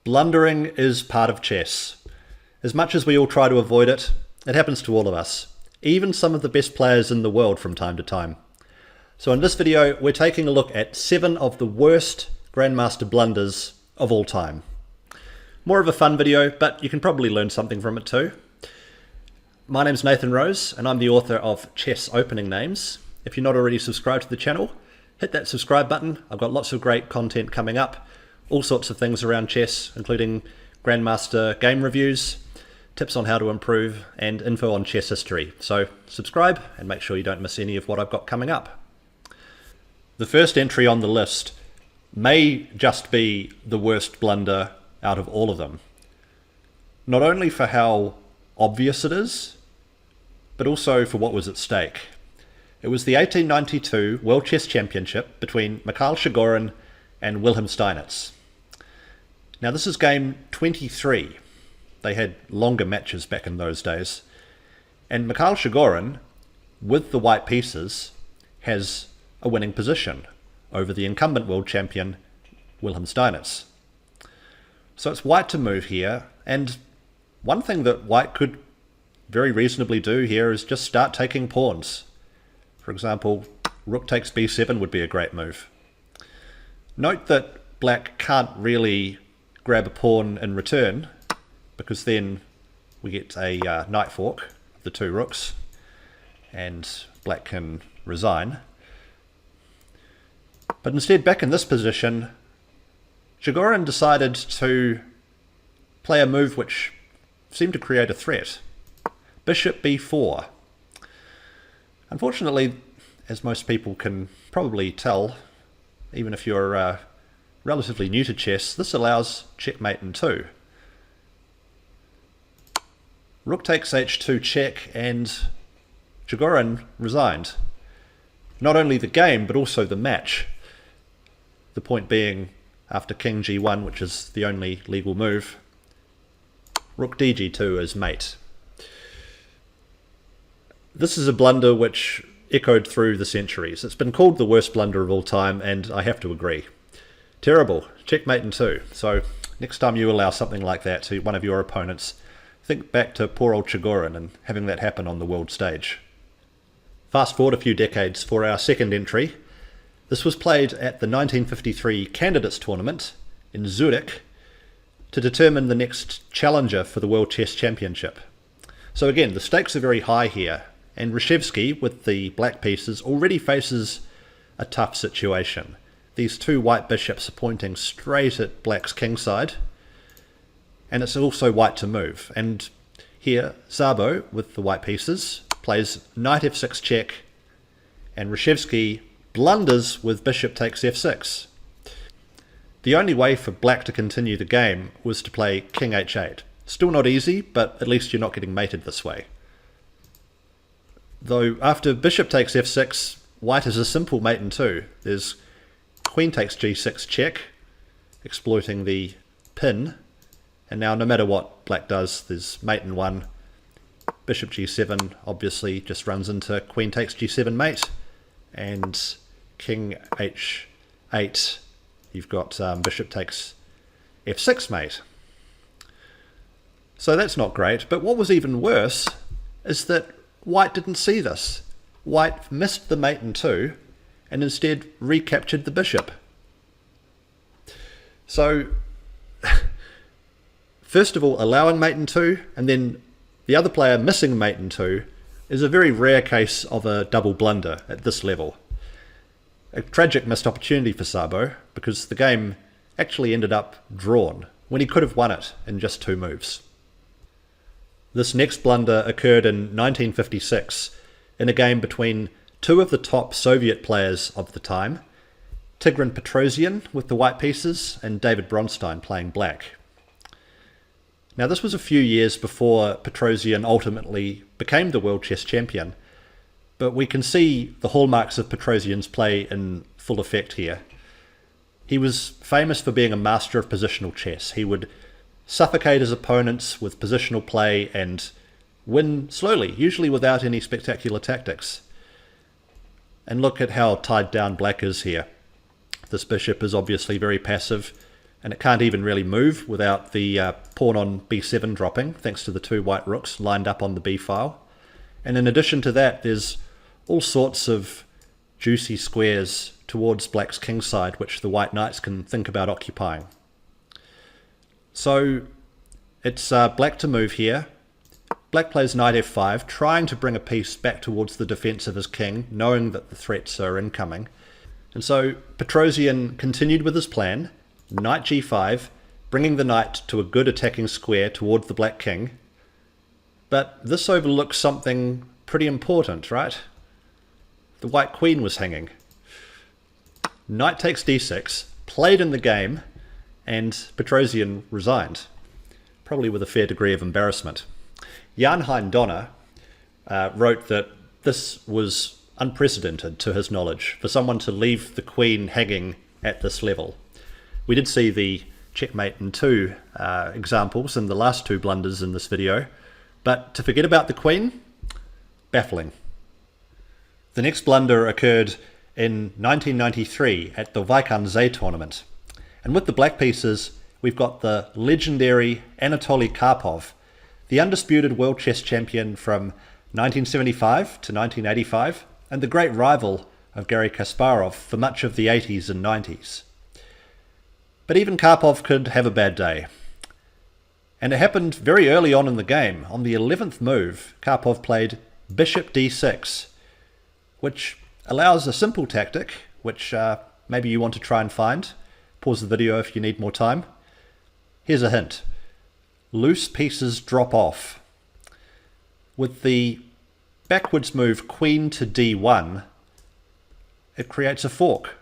Blundering is part of chess. As much as we all try to avoid it, it happens to all of us, even some of the best players in the world from time to time. So in this video, we're taking a look at 7 of the worst Grandmaster blunders of all time. More of a fun video, but you can probably learn something from it too. My name's Nathan Rose, and I'm the author of Chess Opening Names. If you're not already subscribed to the channel, hit that subscribe button. I've got lots of great content coming up, all sorts of things around chess, including Grandmaster game reviews, tips on how to improve, and info on chess history. So subscribe and make sure you don't miss any of what I've got coming up. The first entry on the list may just be the worst blunder out of all of them. Not only for how obvious it is, but also for what was at stake. It was the 1892 World Chess Championship between Mikhail Chigorin and Wilhelm Steinitz. Now this is game 23. They had longer matches back in those days. And Mikhail Chigorin, with the white pieces, has a winning position over the incumbent world champion, Wilhelm Steinitz. So it's white to move here, and one thing that white could very reasonably do here is just start taking pawns. For example, rook takes b7 would be a great move. Note that black can't really grab a pawn in return, because then we get a knight fork of the two rooks, and black can resign. But instead, back in this position, Chigorin decided to play a move which seemed to create a threat. Bishop b4. Unfortunately, as most people can probably tell, even if you're relatively new to chess, this allows checkmate in 2. Rook takes h2 check, and Chigorin resigned. Not only the game, but also the match. The point being, after king g1, which is the only legal move, rook dg2 is mate. This is a blunder which echoed through the centuries. It's been called the worst blunder of all time, and I have to agree. Terrible. Checkmate in 2. So next time you allow something like that to one of your opponents, think back to poor old Chigorin and having that happen on the world stage. Fast forward a few decades for our second entry. This was played at the 1953 Candidates Tournament in Zurich to determine the next challenger for the World Chess Championship. So again, the stakes are very high here, and Reshevsky, with the black pieces, already faces a tough situation. These two white bishops are pointing straight at black's kingside, and it's also white to move. And here, Szabo, with the white pieces, plays knight f6 check, and Reshevsky blunders with bishop takes f6. The only way for black to continue the game was to play king h8. Still not easy, but at least you're not getting mated this way. Though after bishop takes f6, white has a simple mate in 2. There's queen takes g6 check, exploiting the pin. And now no matter what black does, there's mate in 1. Bishop g7 obviously just runs into queen takes g7 mate. And king h8, you've got bishop takes f6 mate. So that's not great, but what was even worse is that white didn't see this. White missed the mate in 2 and instead recaptured the bishop. So first of all, allowing mate in 2 and then the other player missing mate in 2 is a very rare case of a double blunder at this level. A tragic missed opportunity for Szabo, because the game actually ended up drawn when he could have won it in just 2 moves. This next blunder occurred in 1956 in a game between 2 of the top Soviet players of the time, Tigran Petrosian with the white pieces and David Bronstein playing black. Now this was a few years before Petrosian ultimately became the world chess champion, but we can see the hallmarks of Petrosian's play in full effect here. He was famous for being a master of positional chess. He would suffocate his opponents with positional play and win slowly, usually without any spectacular tactics. And look at how tied down black is here. This bishop is obviously very passive, and it can't even really move without the pawn on b7 dropping, thanks to the two white rooks lined up on the b file. And in addition to that, there's all sorts of juicy squares towards black's kingside, which the white knights can think about occupying. So it's black to move here. Black plays knight f5, trying to bring a piece back towards the defense of his king, knowing that the threats are incoming. And so Petrosian continued with his plan, knight g5, bringing the knight to a good attacking square toward the black king. But this overlooks something pretty important, right? The white queen was hanging. Knight takes d6, played in the game, and Petrosian resigned, probably with a fair degree of embarrassment. Jan-Hein Donner wrote that this was unprecedented to his knowledge, for someone to leave the queen hanging at this level. We did see the checkmate in two examples in the last two blunders in this video, but to forget about the queen, baffling. The next blunder occurred in 1993 at the Vaikanzee tournament, and with the black pieces we've got the legendary Anatoly Karpov, the undisputed world chess champion from 1975 to 1985, and the great rival of Garry Kasparov for much of the 80s and 90s. But even Karpov could have a bad day. And it happened very early on in the game. On the 11th move, Karpov played bishop d6, which allows a simple tactic, which maybe you want to try and find. Pause the video if you need more time. Here's a hint. Loose pieces drop off. With the backwards move queen to d1, it creates a fork.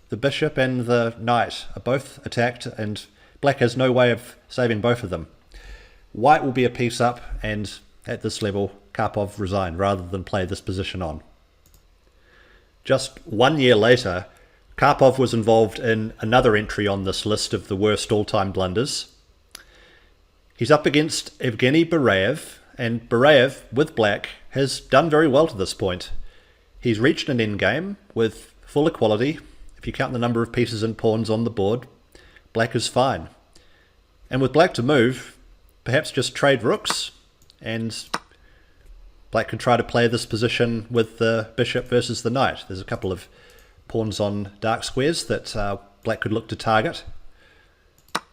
The bishop and the knight are both attacked, and black has no way of saving both of them. White will be a piece up, and at this level, Karpov resigned rather than play this position on. Just 1 year later, Karpov was involved in another entry on this list of the worst all-time blunders. He's up against Evgeny Bareev, and Bareev, with black, has done very well to this point. He's reached an endgame with full equality. If you count the number of pieces and pawns on the board, black is fine. And with black to move, perhaps just trade rooks, and black can try to play this position with the bishop versus the knight. There's a couple of pawns on dark squares that black could look to target.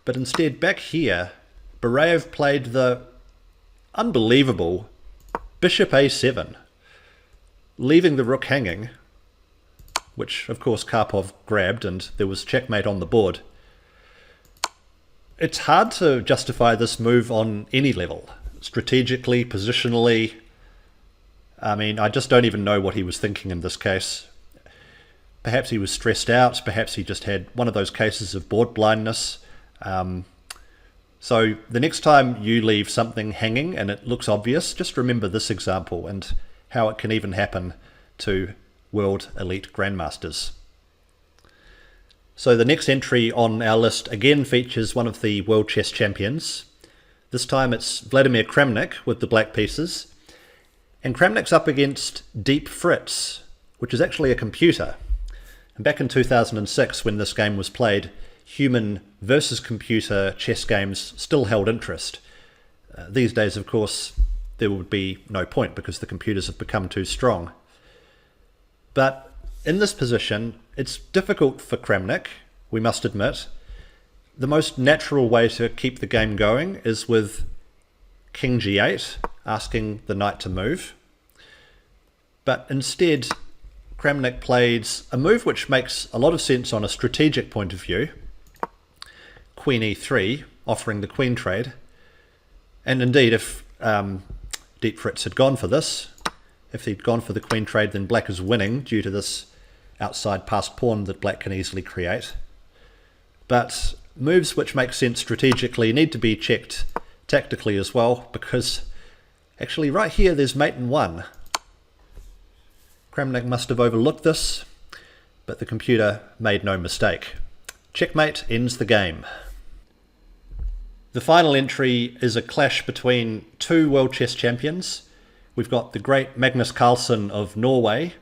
But instead, back here, Bareev played the unbelievable bishop a7, leaving the rook hanging, which of course Karpov grabbed, and there was checkmate on the board. It's hard to justify this move on any level, strategically, positionally. I mean, I just don't even know what he was thinking in this case. Perhaps he was stressed out, perhaps he just had one of those cases of board blindness. So the next time you leave something hanging and it looks obvious, just remember this example and how it can even happen to world elite grandmasters. So the next entry on our list again features one of the world chess champions. This time it's Vladimir Kramnik with the black pieces. And Kramnik's up against Deep Fritz, which is actually a computer. And back in 2006, when this game was played, human versus computer chess games still held interest. These days, of course, there would be no point because the computers have become too strong. But in this position, it's difficult for Kramnik, we must admit. The most natural way to keep the game going is with king g8, asking the knight to move. But instead, Kramnik plays a move which makes a lot of sense on a strategic point of view. Queen e3, offering the queen trade. And indeed, if Deep Fritz had gone for this, if he'd gone for the queen trade, then black is winning due to this outside passed pawn that black can easily create. But moves which make sense strategically need to be checked tactically as well, because actually right here there's mate in 1. Kramnik must have overlooked this, but the computer made no mistake. Checkmate ends the game. The final entry is a clash between two world chess champions. We've got the great Magnus Carlsen of Norway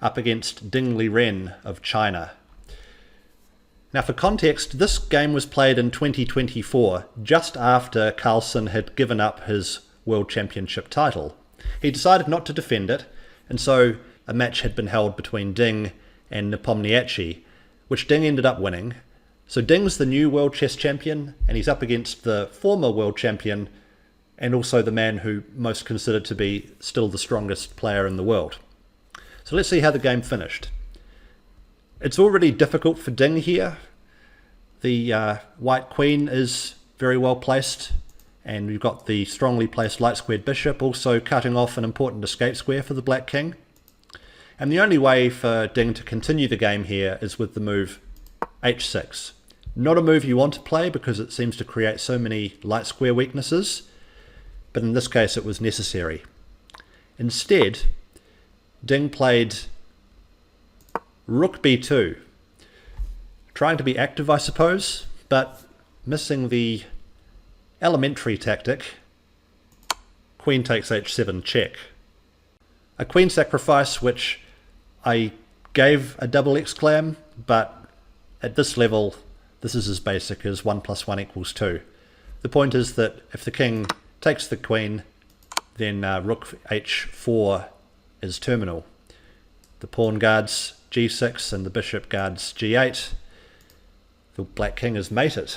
up against Liren of China. Now for context, this game was played in 2024, just after Carlsen had given up his World Championship title. He decided not to defend it, and so a match had been held between Ding and Nepomniachtchi, which Ding ended up winning. So Ding's the new World Chess Champion, and he's up against the former World Champion, and also the man who most considered to be still the strongest player in the world. So let's see how the game finished. It's already difficult for Ding here. The white queen is very well placed, and we've got the strongly placed light squared bishop also cutting off an important escape square for the black king. And the only way for Ding to continue the game here is with the move h6. Not a move you want to play because it seems to create so many light square weaknesses, but in this case it was necessary. Instead, Ding played rook b2, trying to be active, I suppose, but missing the elementary tactic, queen takes h7 check. A queen sacrifice which I gave a double exclam, but at this level this is as basic as 1 + 1 = 2. The point is that if the king takes the queen, then rook h4 is terminal. The pawn guards g6 and the bishop guards g8. The black king is mated.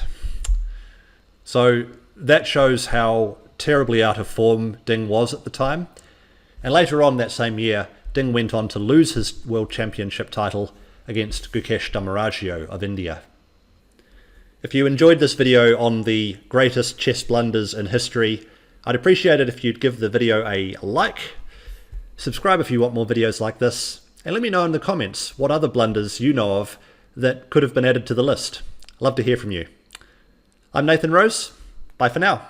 So that shows how terribly out of form Ding was at the time. And later on that same year, Ding went on to lose his World Championship title against Gukesh Damaraggio of India. If you enjoyed this video on the greatest chess blunders in history, I'd appreciate it if you'd give the video a like, subscribe if you want more videos like this, and let me know in the comments what other blunders you know of that could have been added to the list. I'd love to hear from you. I'm Nathan Rose. Bye for now.